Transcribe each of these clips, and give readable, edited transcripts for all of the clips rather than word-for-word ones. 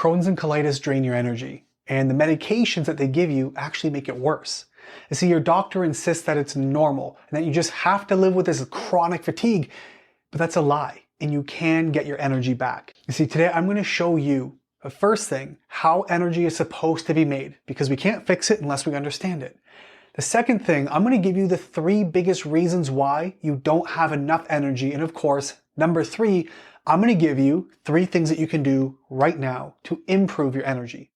Crohn's and colitis drain your energy, and the medications that they give you actually make it worse. You see, your doctor insists that it's normal and that you just have to live with this chronic fatigue, but that's a lie, and you can get your energy back. You see, today I'm going to show you, the first thing, how energy is supposed to be made, because we can't fix it unless we understand it. The second thing, I'm going to give you the 3 biggest reasons why you don't have enough energy, and of course, number 3, I'm going to give you 3 things that you can do right now to improve your energy.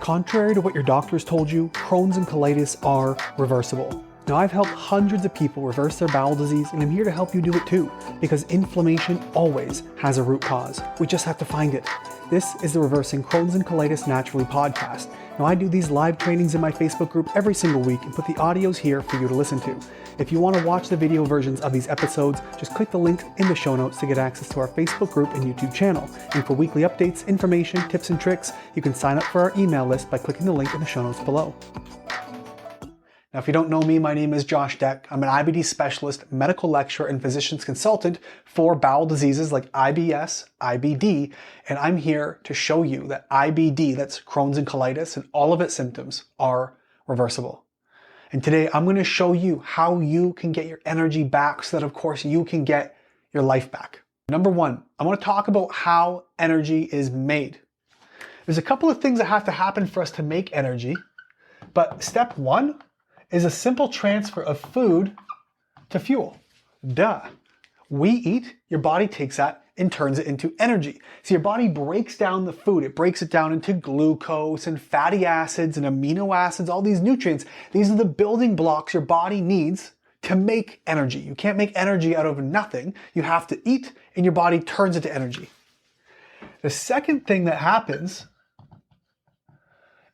Contrary to what your doctors told you, Crohn's and colitis are reversible. Now, I've helped hundreds of people reverse their bowel disease, and I'm here to help you do it too, because inflammation always has a root cause. We just have to find it. This is the Reversing Crohn's and Colitis Naturally podcast. Now, I do these live trainings in my Facebook group every single week and put the audios here for you to listen to. If you want to watch the video versions of these episodes, just click the link in the show notes to get access to our Facebook group and YouTube channel. And for weekly updates, information, tips, and tricks, you can sign up for our email list by clicking the link in the show notes below. Now, if you don't know me, my name is Josh Deck. I'm an IBD specialist, medical lecturer, and physician's consultant for bowel diseases like IBS, IBD, and I'm here to show you that IBD, that's Crohn's and colitis, and all of its symptoms are reversible. And today I'm going to show you how you can get your energy back so that, of course, you can get your life back. Number 1, I want to talk about how energy is made. There's a couple of things that have to happen for us to make energy, but step 1 is a simple transfer of food to fuel. Duh. We eat, your body takes that and turns it into energy. So your body breaks down the food. It breaks it down into glucose and fatty acids and amino acids, all these nutrients. These are the building blocks your body needs to make energy. You can't make energy out of nothing. You have to eat and your body turns it to energy. The second thing that happens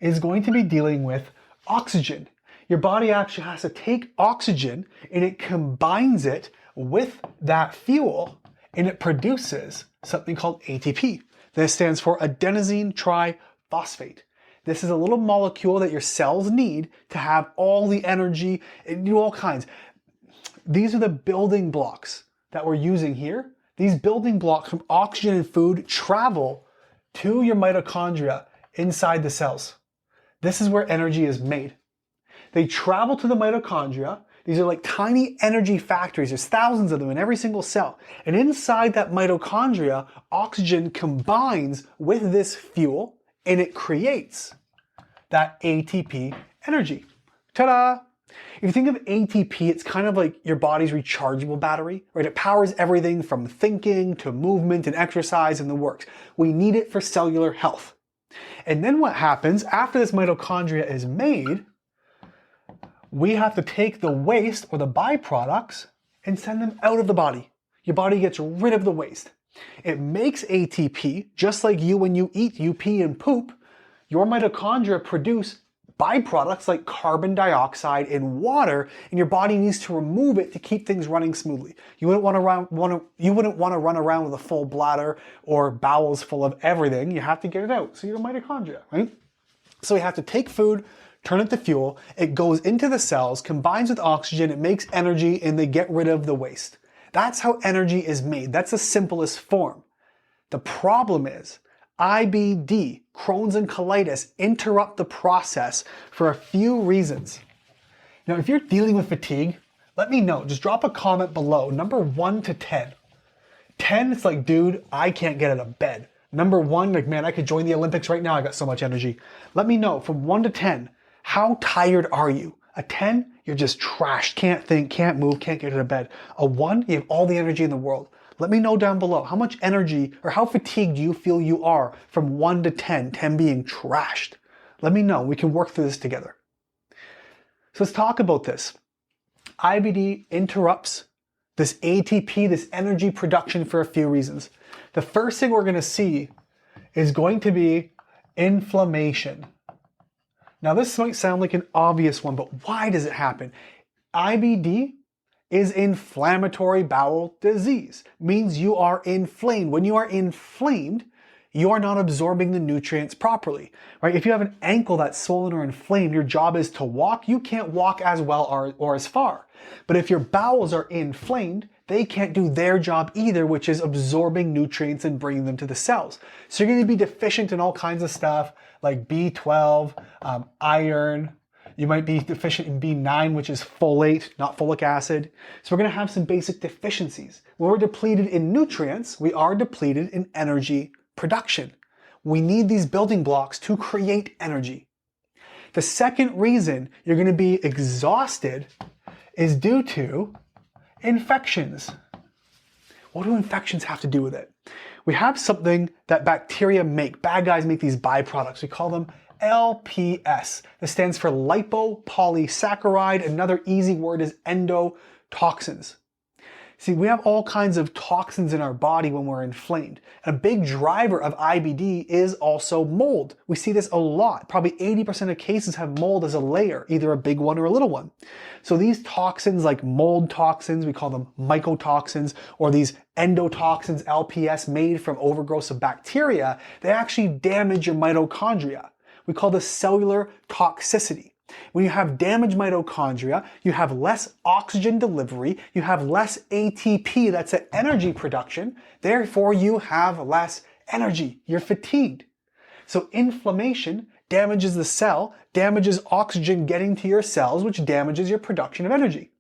is going to be dealing with oxygen. Your body actually has to take oxygen and it combines it with that fuel and it produces something called ATP. This stands for adenosine triphosphate. This is a little molecule that your cells need to have all the energy and do all kinds. These are the building blocks that we're using here. These building blocks from oxygen and food travel to your mitochondria inside the cells. This is where energy is made. They travel to the mitochondria. These are like tiny energy factories. There's thousands of them in every single cell. And inside that mitochondria, oxygen combines with this fuel and it creates that ATP energy. Ta-da! If you think of ATP, it's kind of like your body's rechargeable battery, right? It powers everything from thinking to movement and exercise and the works. We need it for cellular health. And then what happens after this mitochondria is made, we have to take the waste or the byproducts and send them out of the body. Your body gets rid of the waste. It makes ATP, just like you when you eat, you pee and poop. Your mitochondria produce byproducts like carbon dioxide and water, and your body needs to remove it to keep things running smoothly. You wouldn't want to run around with a full bladder or bowels full of everything. You have to get it out. So you're a mitochondria, right? So you have to take food, turn it to fuel, it goes into the cells, combines with oxygen, it makes energy, and they get rid of the waste. That's how energy is made. That's the simplest form. The problem is, IBD, Crohn's and colitis, interrupt the process for a few reasons. Now, if you're dealing with fatigue, let me know. Just drop a comment below, number 1 to 10. 10, it's like, dude, I can't get out of bed. Number 1, like, man, I could join the Olympics right now. I got so much energy. Let me know from 1 to 10. How tired are you? A 10, you're just trashed, can't think, can't move, can't get out of bed. A 1, you have all the energy in the world. Let me know down below how much energy or how fatigued do you feel you are from 1 to 10, 10 being trashed. Let me know. We can work through this together. So let's talk about this. IBD interrupts this ATP, this energy production for a few reasons. The first thing we're going to see is going to be inflammation. Now, this might sound like an obvious one, but why does it happen? IBD is inflammatory bowel disease. Means you are inflamed. When you are inflamed, you are not absorbing the nutrients properly, right? If you have an ankle that's swollen or inflamed, your job is to walk. You can't walk as well or as far. But if your bowels are inflamed, they can't do their job either, which is absorbing nutrients and bringing them to the cells. So you're going to be deficient in all kinds of stuff like B12, iron. You might be deficient in B9, which is folate, not folic acid. So we're going to have some basic deficiencies. When we're depleted in nutrients, we are depleted in energy production. We need these building blocks to create energy. The second reason you're going to be exhausted is due to infections. What do infections have to do with it? We have something that bacteria make. Bad guys make these byproducts. We call them LPS. This stands for lipopolysaccharide. Another easy word is endotoxins. See, we have all kinds of toxins in our body when we're inflamed. And a big driver of IBD is also mold. We see this a lot. Probably 80% of cases have mold as a layer, either a big one or a little one. So these toxins, like mold toxins, we call them mycotoxins, or these endotoxins, LPS, made from overgrowth of bacteria, they actually damage your mitochondria. We call this cellular toxicity. When you have damaged mitochondria, you have less oxygen delivery, you have less ATP, that's the energy production, therefore you have less energy, you're fatigued. So inflammation damages the cell, damages oxygen getting to your cells, which damages your production of energy.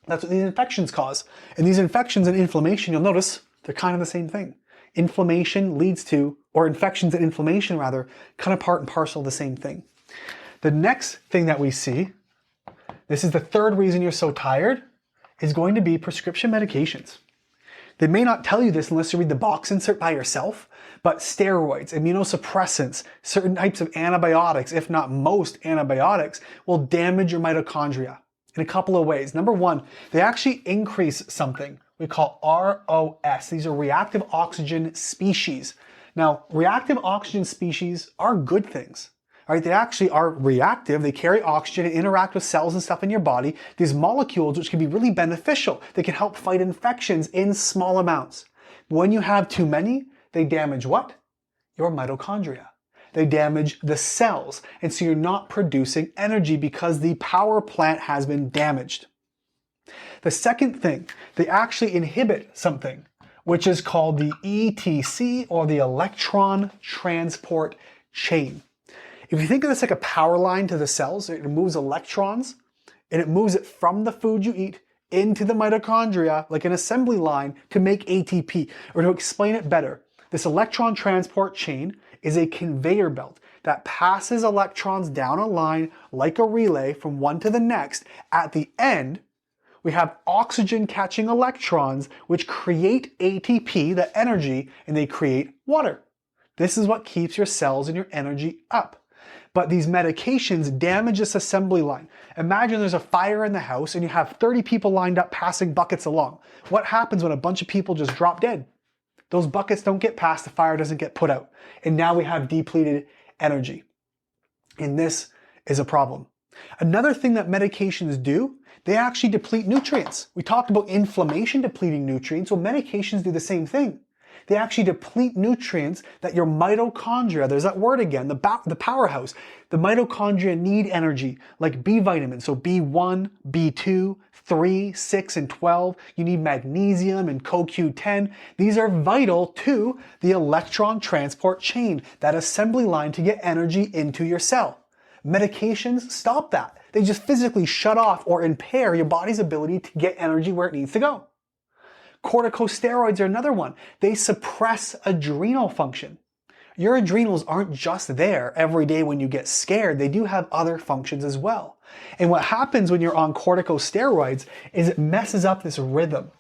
That's what these infections cause. And these infections and inflammation, you'll notice, they're kind of the same thing. Inflammation leads to, or infections and inflammation rather, kind of part and parcel of the same thing. The next thing that we see, this is the third reason you're so tired, is going to be prescription medications. They may not tell you this unless you read the box insert by yourself, but steroids, immunosuppressants, certain types of antibiotics, if not most antibiotics, will damage your mitochondria in a couple of ways. Number one, they actually increase something we call ROS. These are reactive oxygen species. Now, reactive oxygen species are good things. All right, they actually are reactive. They carry oxygen and interact with cells and stuff in your body. These molecules, which can be really beneficial, they can help fight infections in small amounts. When you have too many, they damage what? Your mitochondria. They damage the cells. And so you're not producing energy because the power plant has been damaged. The second thing, they actually inhibit something, which is called the ETC, or the electron transport chain. If you think of this like a power line to the cells, it moves electrons and it moves it from the food you eat into the mitochondria like an assembly line to make ATP. Or to explain it better, this electron transport chain is a conveyor belt that passes electrons down a line like a relay from one to the next. At the end, we have oxygen catching electrons which create ATP, the energy, and they create water. This is what keeps your cells and your energy up. But these medications damage this assembly line. Imagine there's a fire in the house and you have 30 people lined up passing buckets along. What happens when a bunch of people just drop dead? Those buckets don't get passed, the fire doesn't get put out. And now we have depleted energy. And this is a problem. Another thing that medications do, they actually deplete nutrients. We talked about inflammation depleting nutrients. Well, medications do the same thing. They actually deplete nutrients that your mitochondria, there's that word again, the powerhouse, the mitochondria need energy, like B vitamins, so B1, B2, 3, 6, and 12. You need magnesium and CoQ10. These are vital to the electron transport chain, that assembly line to get energy into your cell. Medications stop that. They just physically shut off or impair your body's ability to get energy where it needs to go. Corticosteroids are another one. They suppress adrenal function. Your adrenals aren't just there every day when you get scared. They do have other functions as well. And what happens when you're on corticosteroids is it messes up this rhythm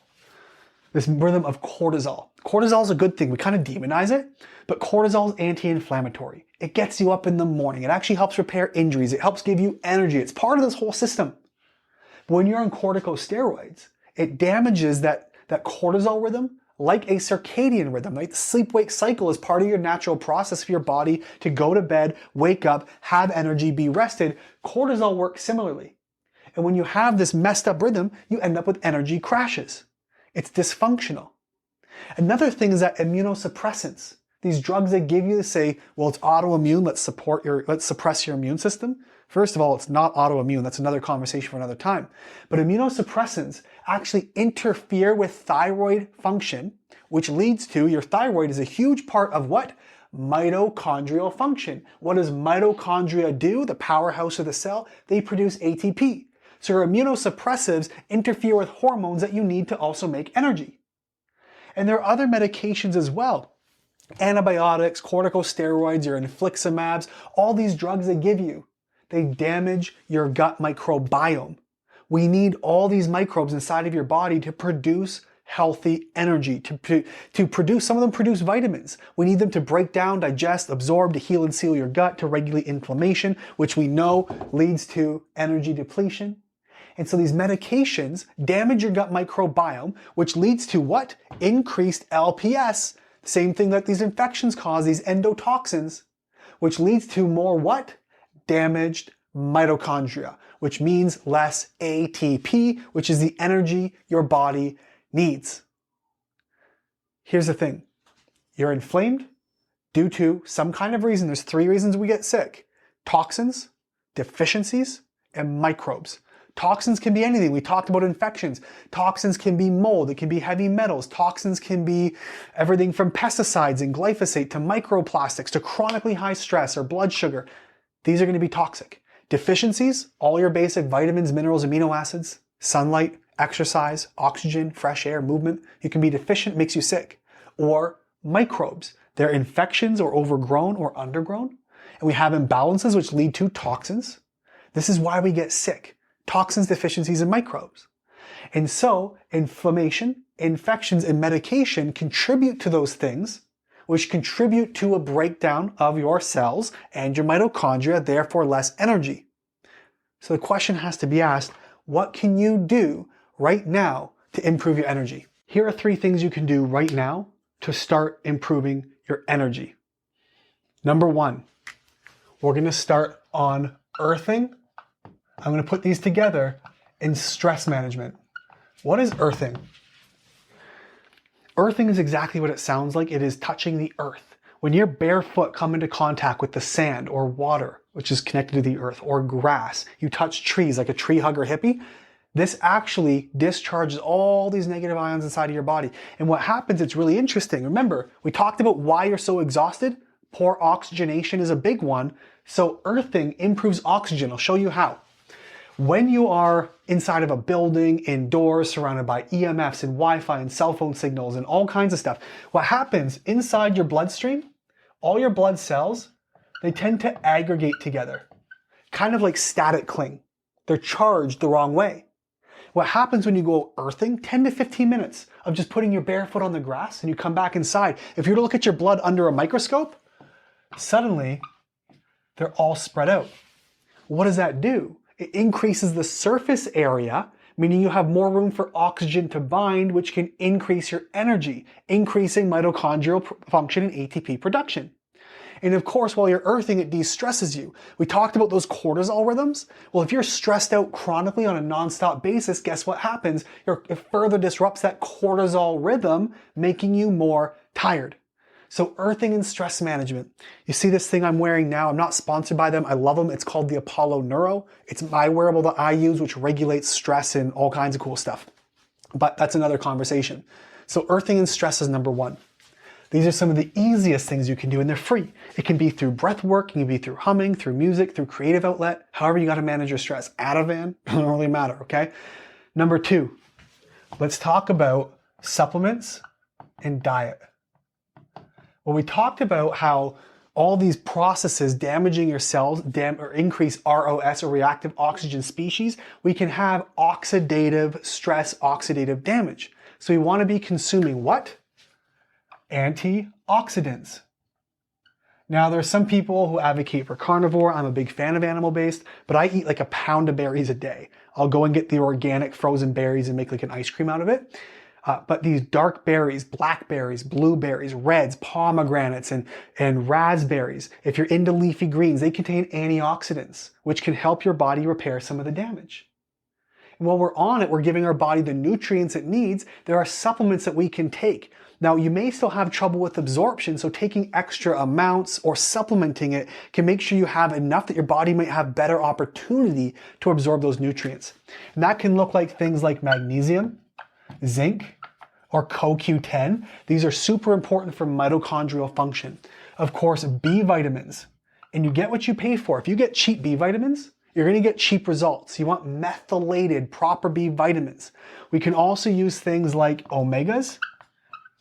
of cortisol. Cortisol is a good thing. We kind of demonize it, but cortisol is anti-inflammatory. It gets you up in the morning. It actually helps repair injuries. It helps give you energy. It's part of this whole system. But when you're on corticosteroids, it damages that cortisol rhythm like a circadian rhythm, right? The sleep-wake cycle is part of your natural process for your body to go to bed, wake up, have energy, be rested. Cortisol works similarly. And when you have this messed up rhythm, you end up with energy crashes. It's dysfunctional. Another thing is that immunosuppressants, these drugs they give you to say, well, it's autoimmune, let's suppress your immune system. First of all, it's not autoimmune. That's another conversation for another time. But immunosuppressants actually interfere with thyroid function, which leads to your thyroid is a huge part of what? Mitochondrial function. What does mitochondria do? The powerhouse of the cell, they produce ATP. So your immunosuppressives interfere with hormones that you need to also make energy. And there are other medications as well. Antibiotics, corticosteroids, your infliximabs, all these drugs they give you, they damage your gut microbiome. We need all these microbes inside of your body to produce healthy energy, to produce, some of them produce vitamins. We need them to break down, digest, absorb, to heal and seal your gut, to regulate inflammation, which we know leads to energy depletion. And so these medications damage your gut microbiome, which leads to what? Increased LPS. Same thing that these infections cause, these endotoxins, which leads to more what? Damaged mitochondria, which means less ATP, which is the energy your body needs. Here's the thing. You're inflamed due to some kind of reason. There's 3 reasons we get sick: toxins, deficiencies, and microbes. Toxins can be anything. We talked about infections. Toxins can be mold. It can be heavy metals. Toxins can be everything from pesticides and glyphosate to microplastics to chronically high stress or blood sugar. These are going to be toxic. Deficiencies, all your basic vitamins, minerals, amino acids, sunlight, exercise, oxygen, fresh air, movement. You can be deficient, makes you sick. Or microbes. They're infections or overgrown or undergrown. And we have imbalances which lead to toxins. This is why we get sick. Toxins, deficiencies, and microbes. And so inflammation, infections, and medication contribute to those things, which contribute to a breakdown of your cells and your mitochondria, therefore less energy. So the question has to be asked, what can you do right now to improve your energy? Here are 3 things you can do right now to start improving your energy. Number 1, we're going to start on earthing. I'm going to put these together in stress management. What is earthing? Earthing is exactly what it sounds like. It is touching the earth. When your bare foot come into contact with the sand or water, which is connected to the earth, or grass, you touch trees like a tree hugger hippie, this actually discharges all these negative ions inside of your body. And what happens, it's really interesting. Remember, we talked about why you're so exhausted. Poor oxygenation is a big one. So earthing improves oxygen. I'll show you how. When you are inside of a building, indoors, surrounded by EMFs and Wi-Fi and cell phone signals and all kinds of stuff, what happens inside your bloodstream, all your blood cells, they tend to aggregate together, kind of like static cling. They're charged the wrong way. What happens when you go earthing, 10 to 15 minutes of just putting your bare foot on the grass and you come back inside, if you were to look at your blood under a microscope, suddenly they're all spread out. What does that do? It increases the surface area, meaning you have more room for oxygen to bind, which can increase your energy, increasing mitochondrial function and ATP production. And of course, while you're earthing, it de-stresses you. We talked about those cortisol rhythms. Well, if you're stressed out chronically on a nonstop basis, guess what happens? It further disrupts that cortisol rhythm, making you more tired. So earthing and stress management. You see this thing I'm wearing now? I'm not sponsored by them. I love them. It's called the Apollo Neuro. It's my wearable that I use, which regulates stress and all kinds of cool stuff. But that's another conversation. So earthing and stress is number 1. These are some of the easiest things you can do, and they're free. It can be through breath work, it can be through humming, through music, through creative outlet, however you got to manage your stress. Ativan, doesn't really matter, okay? Number 2, let's talk about supplements and diet. Well, we talked about how all these processes damaging your cells or increase ROS or reactive oxygen species, we can have oxidative stress, oxidative damage. So we want to be consuming what? Antioxidants. Now, there's some people who advocate for carnivore. I'm a big fan of animal-based, but I eat like a pound of berries a day. I'll go and get the organic frozen berries and make like an ice cream out of it. But these dark berries, blackberries, blueberries, reds, pomegranates, and raspberries, if you're into leafy greens, they contain antioxidants, which can help your body repair some of the damage. And while we're on it, we're giving our body the nutrients it needs. There are supplements that we can take. Now, you may still have trouble with absorption, so taking extra amounts or supplementing it can make sure you have enough that your body might have better opportunity to absorb those nutrients. And that can look like things like magnesium, zinc, or CoQ10. These are super important for mitochondrial function. Of course, B vitamins. And you get what you pay for. If you get cheap B vitamins, you're going to get cheap results. You want methylated, proper B vitamins. We can also use things like omegas.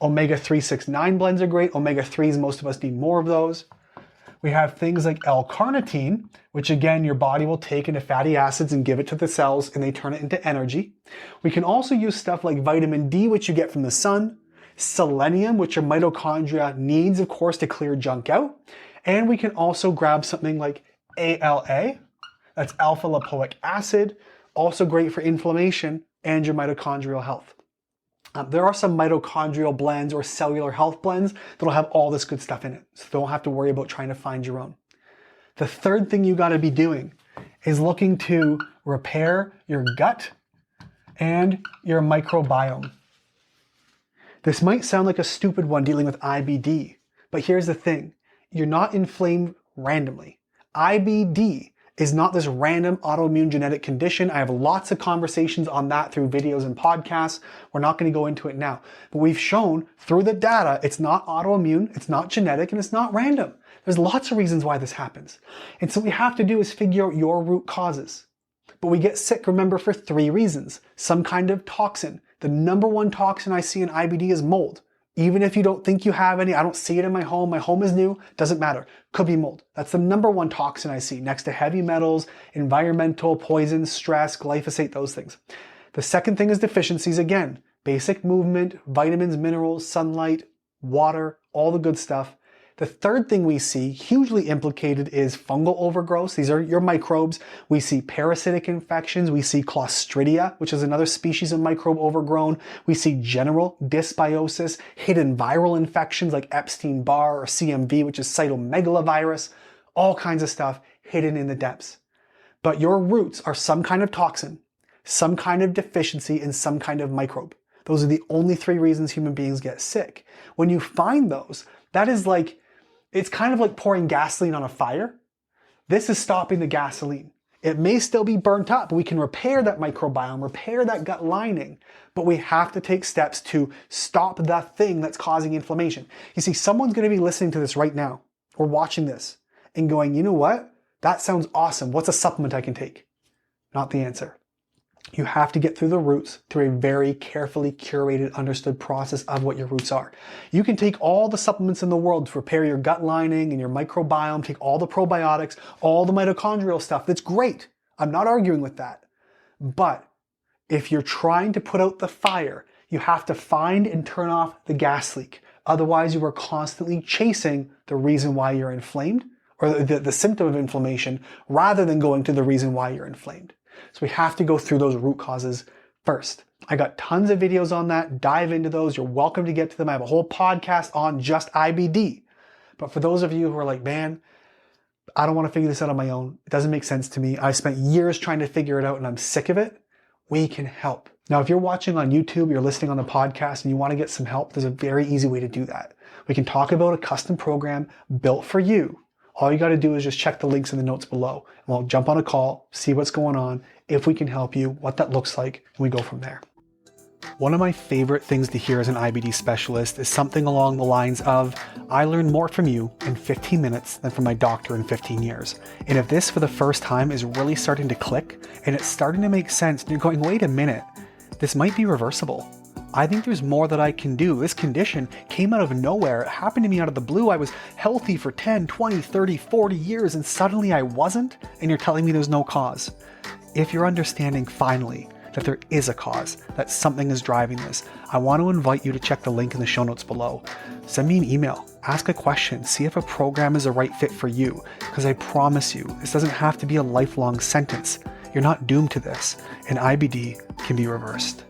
Omega-369 blends are great. Omega-3s, most of us need more of those. We have things like L-carnitine, which again, your body will take into fatty acids and give it to the cells and they turn it into energy. We can also use stuff like vitamin D, which you get from the sun, selenium, which your mitochondria needs, of course, to clear junk out. And we can also grab something like ALA, that's alpha lipoic acid, also great for inflammation and your mitochondrial health. There are some mitochondrial blends or cellular health blends that'll have all this good stuff in it, so don't have to worry about trying to find your own. The third thing you gotta be doing is looking to repair your gut and your microbiome. This might sound like a stupid one dealing with IBD, but here's the thing. You're not inflamed randomly. IBD is not this random autoimmune genetic condition. I have lots of conversations on that through videos and podcasts. We're not going to go into it now. But we've shown through the data, it's not autoimmune, it's not genetic, and it's not random. There's lots of reasons why this happens. And so what we have to do is figure out your root causes. But we get sick, remember, for 3 reasons. Some kind of toxin. The number one toxin I see in IBD is mold. Even if you don't think you have any, I don't see it in my home is new, doesn't matter. Could be mold. That's the number one toxin I see, next to heavy metals, environmental, poisons, stress, glyphosate, those things. The second thing is deficiencies again. Basic movement, vitamins, minerals, sunlight, water, all the good stuff. The third thing we see, hugely implicated, is fungal overgrowth. These are your microbes. We see parasitic infections. We see Clostridia, which is another species of microbe overgrown. We see general dysbiosis, hidden viral infections like Epstein-Barr or CMV, which is cytomegalovirus, all kinds of stuff hidden in the depths. But your roots are some kind of toxin, some kind of deficiency, and some kind of microbe. Those are the only 3 reasons human beings get sick. When you find those, that is like, it's kind of like pouring gasoline on a fire. This is stopping the gasoline. It may still be burnt up, but we can repair that microbiome, repair that gut lining, but we have to take steps to stop the thing that's causing inflammation. You see, someone's going to be listening to this right now or watching this and going, you know what? That sounds awesome. What's a supplement I can take? Not the answer. You have to get through the roots through a very carefully curated, understood process of what your roots are. You can take all the supplements in the world to repair your gut lining and your microbiome, take all the probiotics, all the mitochondrial stuff. That's great. I'm not arguing with that. But if you're trying to put out the fire, you have to find and turn off the gas leak. Otherwise, you are constantly chasing the reason why you're inflamed or the symptom of inflammation rather than going to the reason why you're inflamed. So we have to go through those root causes first. I got tons of videos on that. Dive into those. You're welcome to get to them. I have a whole podcast on just IBD. But for those of you who are like, man, I don't want to figure this out on my own. It doesn't make sense to me. I spent years trying to figure it out and I'm sick of it. We can help. Now, if you're watching on YouTube, you're listening on the podcast and you want to get some help, there's a very easy way to do that. We can talk about a custom program built for you. All you got to do is just check the links in the notes below. And we'll jump on a call, see what's going on, if we can help you, what that looks like, and we go from there. One of my favorite things to hear as an IBD specialist is something along the lines of, I learned more from you in 15 minutes than from my doctor in 15 years. And if this for the first time is really starting to click, and it's starting to make sense, and you're going, wait a minute, this might be reversible. I think there's more that I can do. This condition came out of nowhere. It happened to me out of the blue. I was healthy for 10, 20, 30, 40 years, and suddenly I wasn't, and you're telling me there's no cause. If you're understanding finally that there is a cause, that something is driving this, I want to invite you to check the link in the show notes below. Send me an email, ask a question, see if a program is a right fit for you, because I promise you, this doesn't have to be a lifelong sentence. You're not doomed to this, and IBD can be reversed.